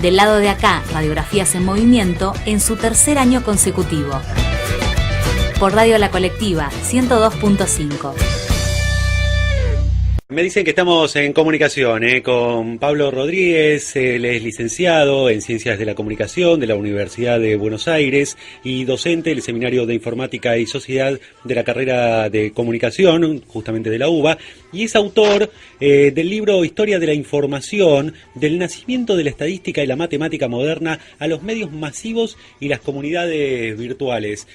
Del lado de acá, Radiografías en Movimiento, en su tercer año consecutivo. Por Radio La Colectiva, 102.5. Me dicen que estamos en comunicación con Pablo Rodríguez. Él es licenciado en Ciencias de la Comunicación de la Universidad de Buenos Aires y docente del Seminario de Informática y Sociedad de la carrera de Comunicación, justamente de la UBA, y es autor del libro Historia de la Información, del nacimiento de la estadística y la matemática moderna a los medios masivos y las comunidades virtuales.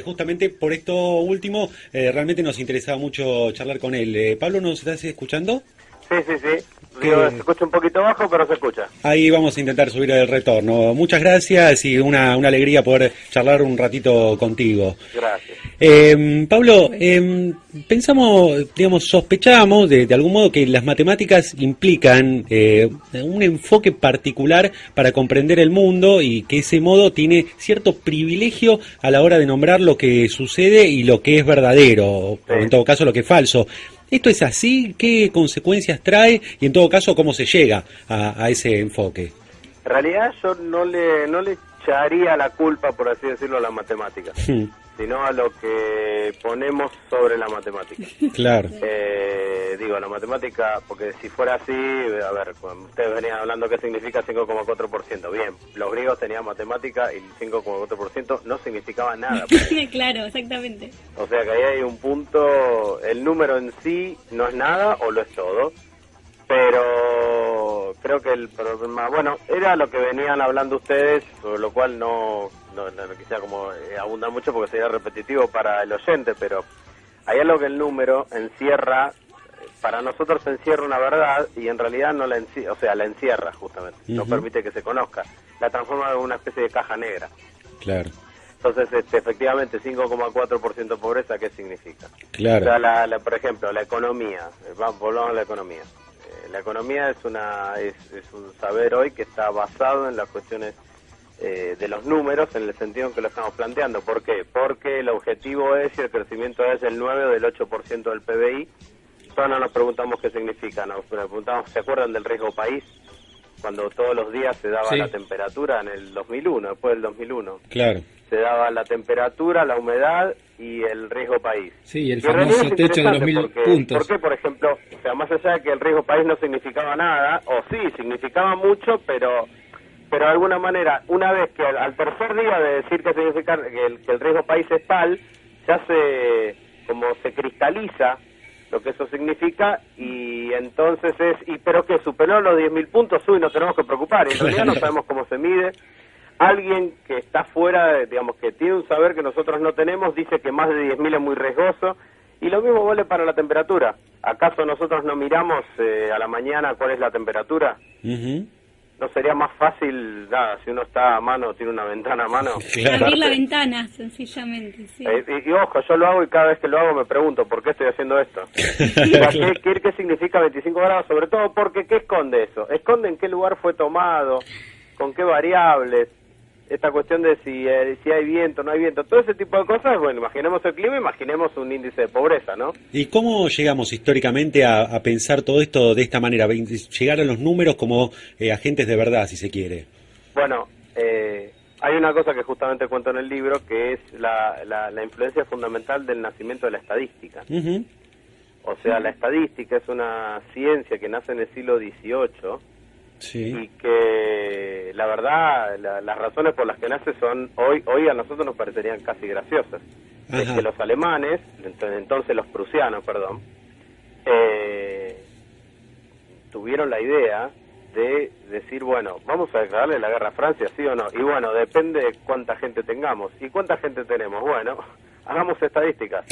Justamente por esto último, realmente nos interesaba mucho charlar con él. Pablo, ¿nos estás escuchando? Sí. Digo, se escucha un poquito bajo, pero se escucha. Ahí vamos a intentar subir el retorno. Muchas gracias y una alegría poder charlar un ratito contigo. Gracias. Pablo, pensamos, sospechamos de algún modo que las matemáticas implican un enfoque particular para comprender el mundo y que ese modo tiene cierto privilegio a la hora de nombrar lo que sucede y lo que es verdadero, o en todo caso lo que es falso. ¿Esto es así? ¿Qué consecuencias trae? Y en todo caso, ¿cómo se llega a ese enfoque? En realidad yo no le echaría la culpa, por así decirlo, a la matemática, sino a lo que ponemos sobre la matemática. Claro. Digo, la matemática, porque si fuera así, a ver, cuando ustedes venían hablando qué significa 5,4%. Bien, los griegos tenían matemática y el 5,4% no significaba nada. Claro, exactamente. O sea que ahí hay un punto, el número en sí no es nada o lo es todo, pero creo que el problema, bueno, era lo que venían hablando ustedes, sobre lo cual no quisiera como abundar mucho porque sería repetitivo para el oyente, pero hay algo que el número encierra, para nosotros encierra una verdad y en realidad no la encierra, o sea, la encierra justamente, no permite que se conozca, la transforma en una especie de caja negra. Claro. Entonces, efectivamente, 5,4% de pobreza, ¿qué significa? Claro. O sea, por ejemplo, la economía, volvamos a la economía. La economía es un saber hoy que está basado en las cuestiones de los números, en el sentido en que lo estamos planteando. ¿Por qué? Porque el objetivo es, y el crecimiento es del 9 o del 8% del PBI. Entonces no nos preguntamos qué significa, nos preguntamos, ¿se acuerdan del riesgo país? Cuando todos los días se daba la temperatura en el 2001, después del 2001. Claro. Se daba la temperatura, la humedad y el riesgo país. Sí, el famoso techo de los 1000 puntos. ¿Por qué, por ejemplo, o sea, más allá de que el riesgo país no significaba nada, o sí, significaba mucho, pero de alguna manera, una vez que al tercer día de decir que significa que el riesgo país es tal, ya se cristaliza lo que eso significa, y entonces pero que superó los 10.000 puntos, no tenemos que preocupar, en realidad no sabemos cómo se mide. Alguien que está fuera, digamos, que tiene un saber que nosotros no tenemos, dice que más de 10.000 es muy riesgoso, y lo mismo vale para la temperatura. ¿Acaso nosotros no miramos a la mañana cuál es la temperatura? ¿No sería más fácil, si uno está a mano, tiene una ventana a mano? Claro. Abrir la ventana, sencillamente, sí. Y ojo, yo lo hago y cada vez que lo hago me pregunto, ¿por qué estoy haciendo esto? ¿Qué significa 25 grados? Sobre todo porque, ¿qué esconde eso? Esconde en qué lugar fue tomado, con qué variables, esta cuestión de si hay viento, no hay viento, todo ese tipo de cosas. Bueno, imaginemos el clima, imaginemos un índice de pobreza, ¿no? ¿Y cómo llegamos históricamente a pensar todo esto de esta manera? Llegar a los números como agentes de verdad, si se quiere. Bueno, hay una cosa que justamente cuento en el libro, que es la influencia fundamental del nacimiento de la estadística. O sea, la estadística es una ciencia que nace en el siglo XVIII, y que la verdad, las razones por las que nace son, hoy a nosotros nos parecerían casi graciosas. Es que los alemanes, entonces los prusianos, perdón, tuvieron la idea de decir, bueno, vamos a declararle la guerra a Francia, ¿sí o no? Y bueno, depende de cuánta gente tengamos. ¿Y cuánta gente tenemos? Bueno, hagamos estadísticas.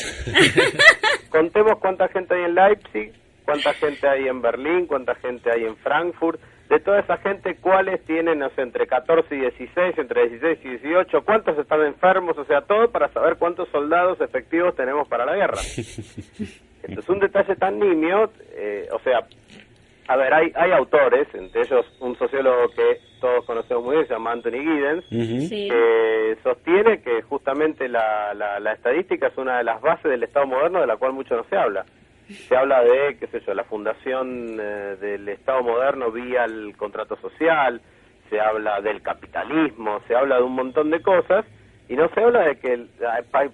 Contemos cuánta gente hay en Leipzig, cuánta gente hay en Berlín, cuánta gente hay en Frankfurt. De toda esa gente, ¿cuáles tienen, no sé, entre 14 y 16, entre 16 y 18? ¿Cuántos están enfermos? O sea, todo para saber cuántos soldados efectivos tenemos para la guerra. Entonces, un detalle tan nimio, o sea, a ver, hay autores, entre ellos un sociólogo que todos conocemos muy bien, se llama Anthony Giddens, que sostiene que justamente la estadística es una de las bases del Estado moderno, de la cual mucho no se habla. Se habla de, qué sé yo, la fundación del Estado moderno vía el contrato social, se habla del capitalismo, se habla de un montón de cosas, y no se habla de que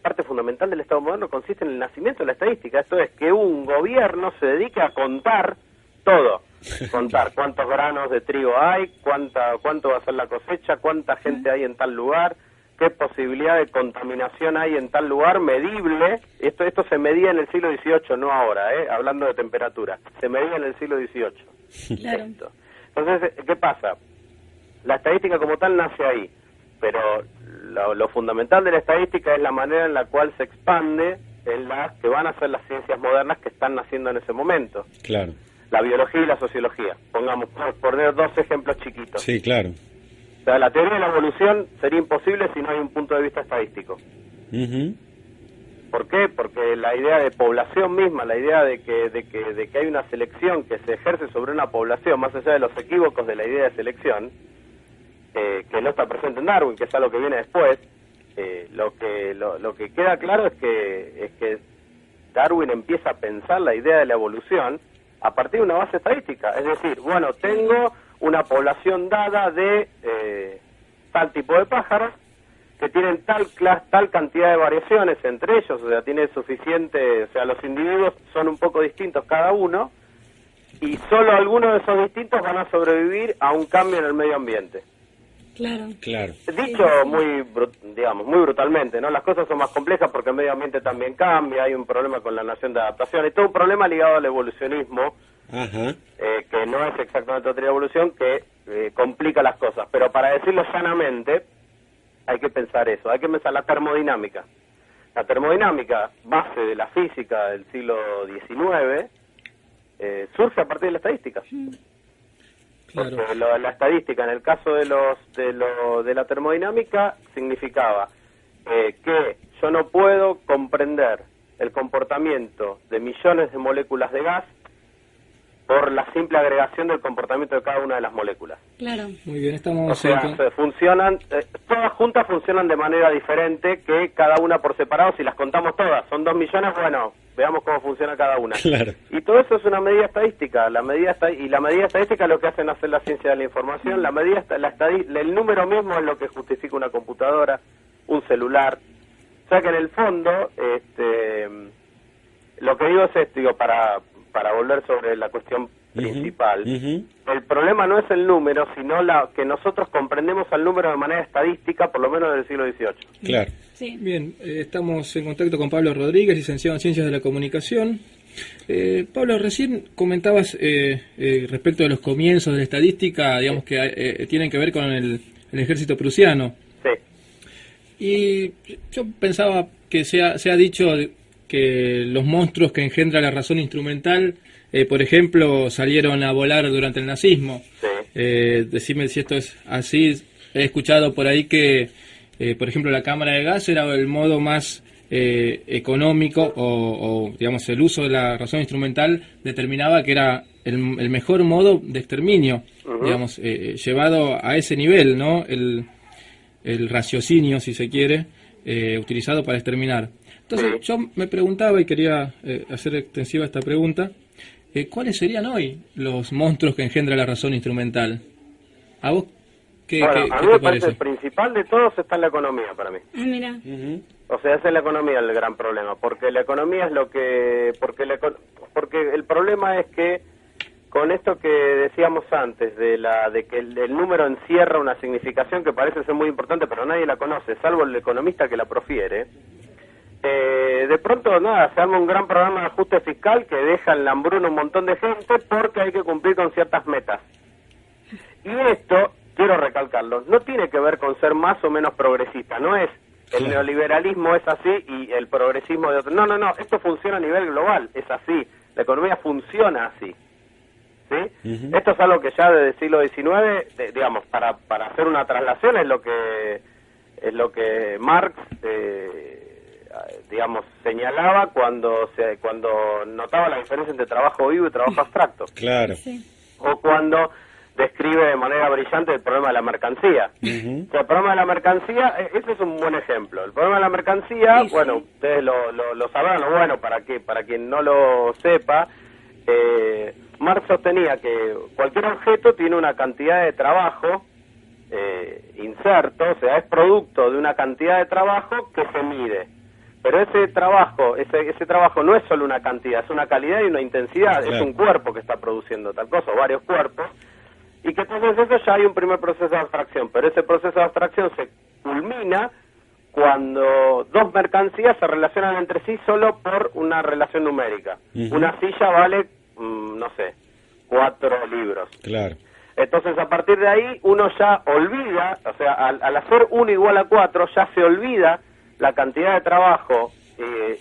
parte fundamental del Estado moderno consiste en el nacimiento de la estadística. Esto es que un gobierno se dedique a contar todo. Contar cuántos granos de trigo hay, cuánto va a ser la cosecha, cuánta gente hay en tal lugar, qué posibilidad de contaminación hay en tal lugar, medible. Esto se medía en el siglo XVIII, no ahora, hablando de temperatura. Se medía en el siglo XVIII. Claro. Entonces, ¿qué pasa? La estadística como tal nace ahí, pero lo fundamental de la estadística es la manera en la cual se expande en las que van a ser las ciencias modernas que están naciendo en ese momento. Claro. La biología y la sociología, pongamos, por poner dos ejemplos chiquitos. Sí, claro. O sea, la teoría de la evolución sería imposible si no hay un punto de vista estadístico. Uh-huh. ¿Por qué? Porque la idea de población misma, la idea de que hay una selección que se ejerce sobre una población, más allá de los equívocos de la idea de selección, que no está presente en Darwin, que es algo que viene después, lo que queda claro es que Darwin empieza a pensar la idea de la evolución a partir de una base estadística. Es decir, bueno, tengo una población dada de tal tipo de pájaros que tienen tal cantidad de variaciones entre ellos, o sea, tiene suficiente, o sea, los individuos son un poco distintos cada uno, y solo algunos de esos distintos van a sobrevivir a un cambio en el medio ambiente. Claro. Claro. Dicho muy brutalmente, ¿no? Las cosas son más complejas porque el medio ambiente también cambia, hay un problema con la noción de adaptación, y todo un problema ligado al evolucionismo, Ajá. que no es exactamente otra evolución, que complica las cosas. Pero para decirlo llanamente, hay que pensar eso, hay que pensar la termodinámica. La termodinámica, base de la física del siglo XIX, surge a partir de la estadística. Claro. Porque la estadística, en el caso de la termodinámica, significaba que yo no puedo comprender el comportamiento de millones de moléculas de gas por la simple agregación del comportamiento de cada una de las moléculas. Claro. Muy bien, estamos... O sea, funcionan, todas juntas funcionan de manera diferente que cada una por separado. Si las contamos todas, son 2 millones, bueno, veamos cómo funciona cada una. Claro. Y todo eso es una medida estadística. La medida estadística es lo que hacen hacer la ciencia de la información. El número mismo es lo que justifica una computadora, un celular. O sea que en el fondo, lo que digo es esto, para volver sobre la cuestión principal, el problema no es el número, sino que nosotros comprendemos al número de manera estadística, por lo menos del siglo XVIII. Claro. Sí. Bien, estamos en contacto con Pablo Rodríguez, licenciado en Ciencias de la Comunicación. Pablo, recién comentabas respecto de los comienzos de la estadística, digamos que tienen que ver con el ejército prusiano. Sí. Y yo pensaba que se ha dicho que los monstruos que engendra la razón instrumental, por ejemplo, salieron a volar durante el nazismo. Sí. Decime si esto es así. He escuchado por ahí que, por ejemplo, la cámara de gas era el modo más económico o, digamos, el uso de la razón instrumental determinaba que era el mejor modo de exterminio, digamos, llevado a ese nivel, ¿no? El raciocinio, si se quiere, utilizado para exterminar. Entonces yo me preguntaba y quería hacer extensiva esta pregunta, ¿cuáles serían hoy los monstruos que engendra la razón instrumental? ¿A vos qué A mí te me parece parece? el principal de todos está en la economía para mí. Ah, mira. O sea, esa es la economía el gran problema, porque la economía es lo que... Porque el problema es que con esto que decíamos antes, de que el número encierra una significación que parece ser muy importante, pero nadie la conoce, salvo el economista que la profiere, de pronto, se arma un gran programa de ajuste fiscal que deja en la hambruna un montón de gente porque hay que cumplir con ciertas metas. Y esto, quiero recalcarlo, no tiene que ver con ser más o menos progresista, no es el neoliberalismo es así y el progresismo de otro. No, esto funciona a nivel global, es así, la economía funciona así. ¿Sí? Esto es algo que ya desde el siglo XIX, digamos, para hacer una traslación es lo que Marx digamos, señalaba cuando notaba la diferencia entre trabajo vivo y trabajo abstracto. Claro. Sí. O cuando describe de manera brillante el problema de la mercancía. O sea, el problema de la mercancía, ese es un buen ejemplo. El problema de la mercancía, bueno, ustedes lo sabrán, bueno, para quien no lo sepa, Marx sostenía que cualquier objeto tiene una cantidad de trabajo inserto, o sea, es producto de una cantidad de trabajo que se mide. Pero ese trabajo no es solo una cantidad, es una calidad y una intensidad, Claro. es un cuerpo que está produciendo tal cosa, o varios cuerpos, y que entonces eso ya hay un primer proceso de abstracción, pero ese proceso de abstracción se culmina cuando dos mercancías se relacionan entre sí solo por una relación numérica. Ujú. Una silla vale, no sé, 4 libros. Claro. Entonces, a partir de ahí, uno ya olvida, o sea, al hacer 1 igual a 4, ya se olvida la cantidad de trabajo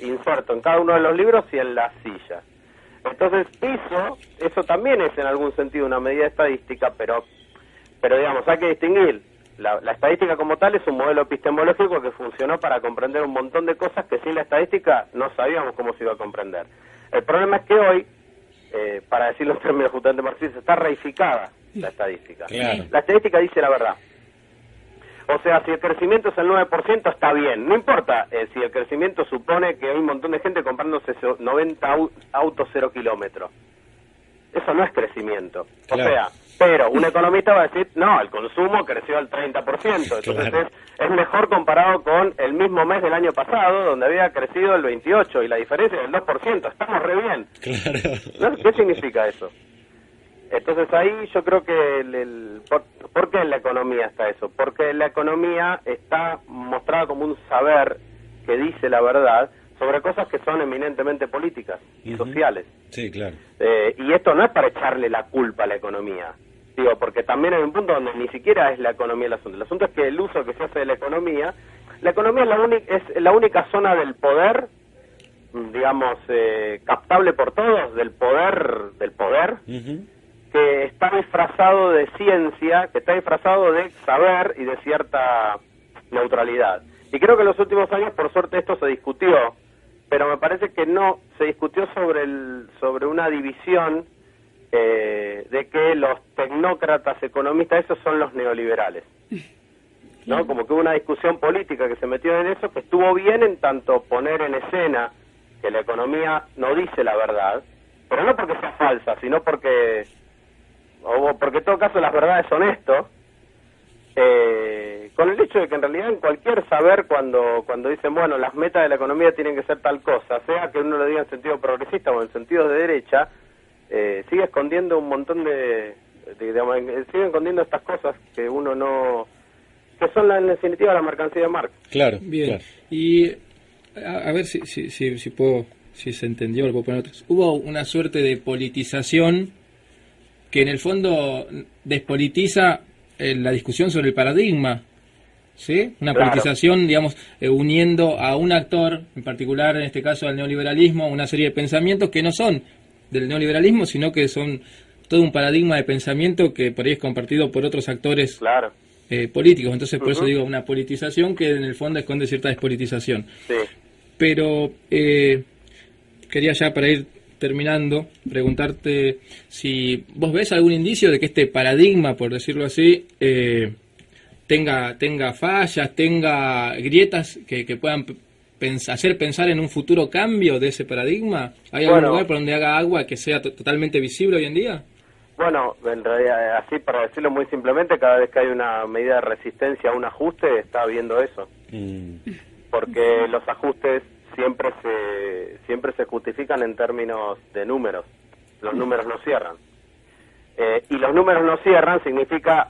inserto en cada uno de los libros y en la silla. Entonces, eso también es en algún sentido una medida estadística, pero digamos, hay que distinguir. La estadística como tal es un modelo epistemológico que funcionó para comprender un montón de cosas que sin la estadística no sabíamos cómo se iba a comprender. El problema es que hoy, para decirlo en términos justamente marxistas, está reificada la estadística. Claro. La estadística dice la verdad. O sea, si el crecimiento es el 9%, está bien. No importa si el crecimiento supone que hay un montón de gente comprándose 90 autos 0 kilómetros. Eso no es crecimiento. O Claro. sea, pero un economista va a decir, no, el consumo creció al 30%. Entonces Claro. es mejor comparado con el mismo mes del año pasado, donde había crecido el 28%, y la diferencia es el 2%. Estamos re bien. Claro. ¿No? ¿Qué significa eso? Entonces ahí yo creo que ¿por qué en la economía está eso? Porque la economía está mostrada como un saber que dice la verdad sobre cosas que son eminentemente políticas y Ujú. sociales. Sí, claro. Y esto no es para echarle la culpa a la economía, digo, porque también hay un punto donde ni siquiera es la economía el asunto. El asunto es que el uso que se hace de la economía es la única zona del poder, digamos, captable por todos, del poder, Ujú. que está disfrazado de ciencia, que está disfrazado de saber y de cierta neutralidad. Y creo que en los últimos años, por suerte, esto se discutió, pero me parece que no se discutió sobre una división de que los tecnócratas economistas, esos son los neoliberales. ¿No? Como que hubo una discusión política que se metió en eso, que estuvo bien en tanto poner en escena que la economía no dice la verdad, pero no porque sea falsa, sino porque en todo caso las verdades son esto, con el hecho de que en realidad en cualquier saber cuando dicen, bueno, las metas de la economía tienen que ser tal cosa, sea que uno lo diga en sentido progresista o en sentido de derecha, sigue escondiendo un montón digamos, sigue escondiendo estas cosas que uno no, que son en definitiva la mercancía de Marx. Claro. Bien, Claro. y a ver si puedo, si se entendió, lo puedo poner otros. Hubo una suerte de politización que en el fondo despolitiza la discusión sobre el paradigma, ¿sí? Una Claro. politización, digamos, uniendo a un actor, en particular en este caso al neoliberalismo, una serie de pensamientos que no son del neoliberalismo, sino que son todo un paradigma de pensamiento que por ahí es compartido por otros actores Claro, políticos. Entonces, por eso Ujú. digo, una politización que en el fondo esconde cierta despolitización. sí. Pero quería ya para ir terminando, preguntarte si vos ves algún indicio de que este paradigma, por decirlo así, tenga fallas, tenga grietas que puedan hacer pensar en un futuro cambio de ese paradigma. ¿Hay algún Bueno. lugar por donde haga agua que sea totalmente visible hoy en día? Bueno, en realidad, así para decirlo muy simplemente, cada vez que hay una medida de resistencia a un ajuste, está habiendo eso. Mm. Porque los ajustes siempre se justifican en términos de números. Los números no cierran. Y los números no cierran significa,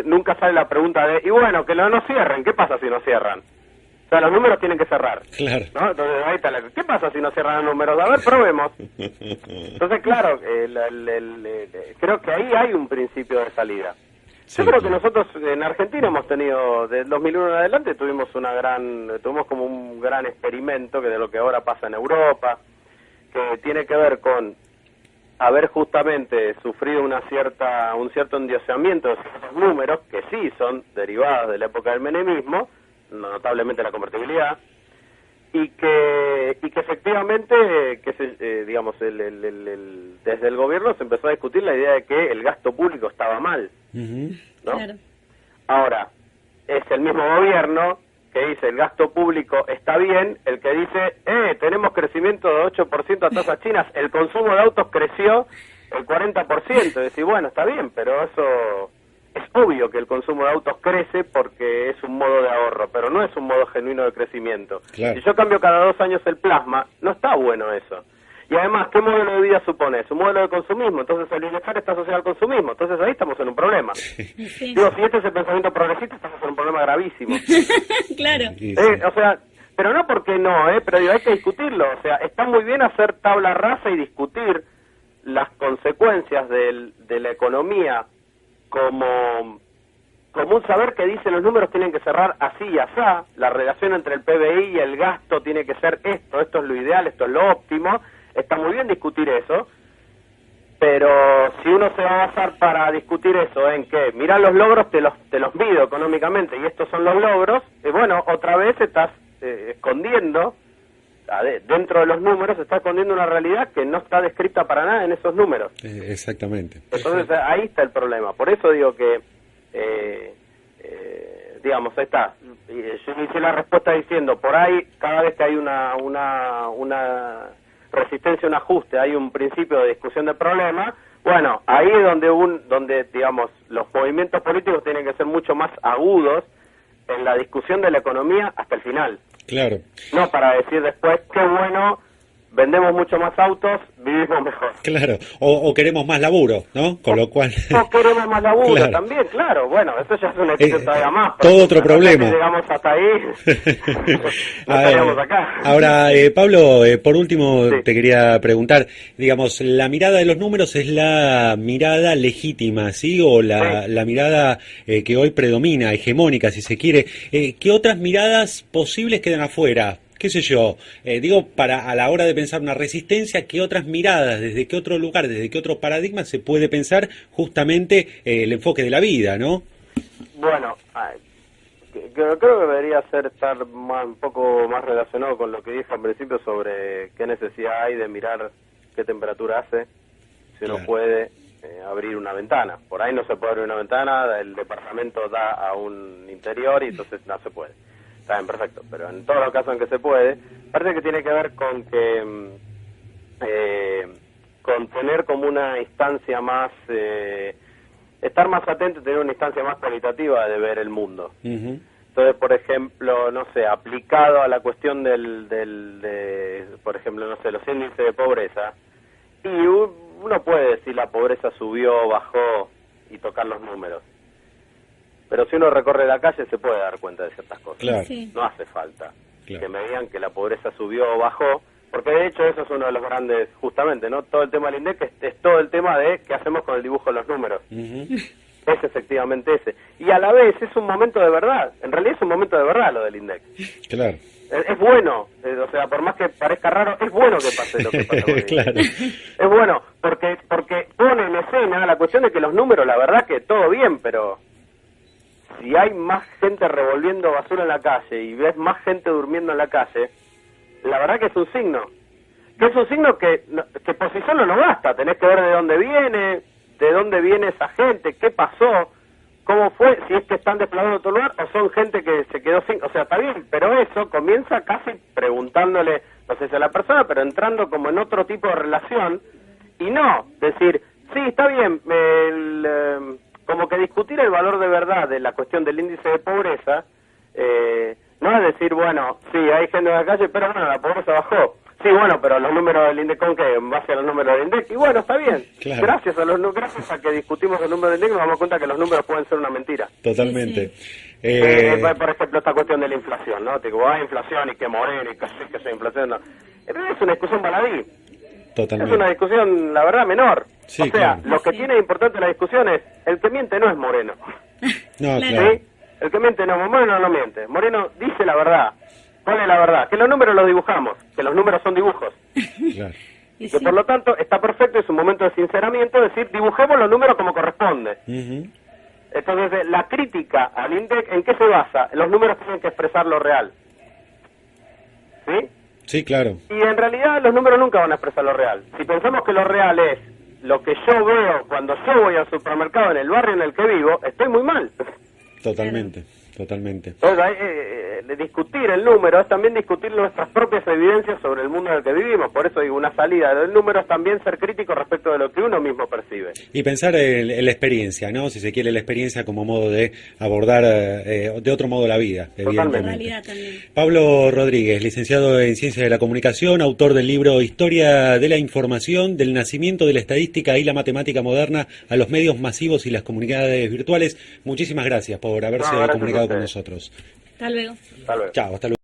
nunca sale la pregunta de, y bueno, que no cierren, ¿qué pasa si no cierran? O sea, los números tienen que cerrar. Claro. ¿No? Entonces ahí está ¿qué pasa si no cierran los números? A ver, probemos. Entonces, claro, creo que ahí hay un principio de salida. Sí, Yo creo que claro. nosotros en Argentina hemos tenido, del 2001 en adelante, tuvimos como un gran experimento que de lo que ahora pasa en Europa, que tiene que ver con haber justamente sufrido un cierto endioseamiento de ciertos números, que sí son derivados de la época del menemismo, notablemente la convertibilidad, y que efectivamente, digamos, desde el gobierno se empezó a discutir la idea de que el gasto público estaba mal, Ujú. ¿no? Claro. Ahora, es el mismo gobierno que dice el gasto público está bien, el que dice, tenemos crecimiento de 8% a tasas chinas, el consumo de autos creció el 40%, y decir, bueno, está bien, pero es obvio que el consumo de autos crece porque es un modo de ahorro, pero no es un modo genuino de crecimiento. Claro. Si yo cambio cada 2 años el plasma, no está bueno eso. Y además, ¿qué modelo de vida supone? Es un modelo de consumismo, entonces el bienestar está asociado al consumismo, entonces ahí estamos en un problema. Sí. Digo, si este es el pensamiento progresista, estamos en un problema gravísimo. Claro. Sí, sí. O sea, pero no porque no, pero digo, hay que discutirlo. O sea, está muy bien hacer tabla rasa y discutir las consecuencias de la economía como un saber que dice los números tienen que cerrar así y asá, la relación entre el PBI y el gasto tiene que ser esto es lo ideal, esto es lo óptimo. Está muy bien discutir eso, pero si uno se va a basar para discutir eso en que, mirá los logros, te los mido económicamente y estos son los logros, bueno, otra vez estás escondiendo, dentro de los números, está escondiendo una realidad que no está descrita para nada en esos números. Exactamente. Entonces ahí está el problema. Por eso digo que, digamos, ahí está. Yo inicié la respuesta diciendo, por ahí, cada vez que hay una resistencia, un ajuste, hay un principio de discusión de problemas, bueno, ahí es donde digamos, los movimientos políticos tienen que ser mucho más agudos en la discusión de la economía hasta el final. Claro. No para decir después, qué bueno, vendemos mucho más autos, vivimos mejor. Claro, o queremos más laburo, ¿no? Con lo cual... O queremos más laburo Claro. También, claro. Bueno, eso ya es una discusión todavía más. Todo otro problema. Si llegamos hasta ahí, no estaríamos acá. Ahora, Pablo, por último Sí. te quería preguntar, digamos, la mirada de los números es la mirada legítima, ¿sí? O la mirada que hoy predomina, hegemónica, si se quiere. ¿Qué otras miradas posibles quedan afuera? Qué sé yo, digo, a la hora de pensar una resistencia, ¿qué otras miradas, desde qué otro lugar, desde qué otro paradigma se puede pensar justamente el enfoque de la vida, ¿no? Bueno, creo que debería estar un poco más relacionado con lo que dije al principio sobre qué necesidad hay de mirar qué temperatura hace, si uno Claro. puede abrir una ventana. Por ahí no se puede abrir una ventana, el departamento da a un interior y entonces no se puede. Está bien, perfecto, pero en todos los casos en que se puede, parece que tiene que ver con que con tener como una instancia más, estar más atento y tener una instancia más cualitativa de ver el mundo. Ujú. Entonces, por ejemplo, no sé, aplicado a la cuestión por ejemplo, no sé, los índices de pobreza, y uno puede decir la pobreza subió, bajó y tocar los números. Pero si uno recorre la calle se puede dar cuenta de ciertas cosas. Claro. Sí. No hace falta Claro. que me digan que la pobreza subió o bajó, porque de hecho eso es uno de los grandes, justamente, ¿no? Todo el tema del INDEC es todo el tema de qué hacemos con el dibujo de los números. Ujú. Es efectivamente ese. Y a la vez es un momento de verdad. En realidad es un momento de verdad lo del INDEC. Claro. Es bueno, o sea, por más que parezca raro, es bueno que pase lo que pasa con el Claro. INDEC. Es bueno, porque pone en escena la cuestión de que los números, la verdad que todo bien, pero si hay más gente revolviendo basura en la calle y ves más gente durmiendo en la calle, la verdad que es un signo. Que es un signo que por sí solo no basta. Tenés que ver de dónde viene esa gente, qué pasó, cómo fue, si es que están desplazados a otro lugar o son gente que se quedó sin... O sea, está bien, pero eso comienza casi preguntándole, no sé si a la persona, pero entrando como en otro tipo de relación y no decir, sí, está bien, como que discutir el valor de verdad de la cuestión del índice de pobreza, no es decir, bueno, sí, hay gente en la calle, pero bueno, la pobreza bajó. Sí, bueno, pero los números del INDEC, ¿con qué? En base a los números del INDEC. Y bueno, está bien. Claro. Gracias a que discutimos el número del INDEC nos damos cuenta que los números pueden ser una mentira. Totalmente. Por ejemplo, esta cuestión de la inflación, ¿no? Digo, hay inflación y que Moreno y que es inflación, no. En realidad es una discusión baladí. Totalmente. Es una discusión, la verdad, menor. Sí, o sea, claro. lo que tiene de importante la discusión es, el que miente no es Moreno. No, Claro. claro. ¿Sí? El que miente no, Moreno no miente. Moreno dice la verdad. ¿Cuál es la verdad? Que los números los dibujamos, que los números son dibujos. Claro. Y Que sí. por lo tanto está perfecto, es un momento de sinceramiento, decir, dibujemos los números como corresponde. Ujú. Entonces, la crítica al INDEC, ¿en qué se basa? Los números tienen que expresar lo real. ¿Sí? Sí, claro. Y en realidad los números nunca van a expresar lo real. Si pensamos que lo real es lo que yo veo cuando yo voy al supermercado en el barrio en el que vivo, estoy muy mal. Totalmente. Totalmente. Entonces, de discutir el número es también discutir nuestras propias evidencias sobre el mundo en el que vivimos. Por eso digo, una salida del número es también ser crítico respecto de lo que uno mismo percibe. Y pensar en la experiencia, ¿no? Si se quiere, la experiencia como modo de abordar de otro modo la vida, La evidentemente. realidad también. Pablo Rodríguez, licenciado en Ciencias de la Comunicación, autor del libro Historia de la Información, del nacimiento de la estadística y la matemática moderna a los medios masivos y las comunidades virtuales. Muchísimas gracias por haberse No, gracias comunicado a con ustedes. nosotros. Hasta luego. Hasta luego. Chao, hasta luego.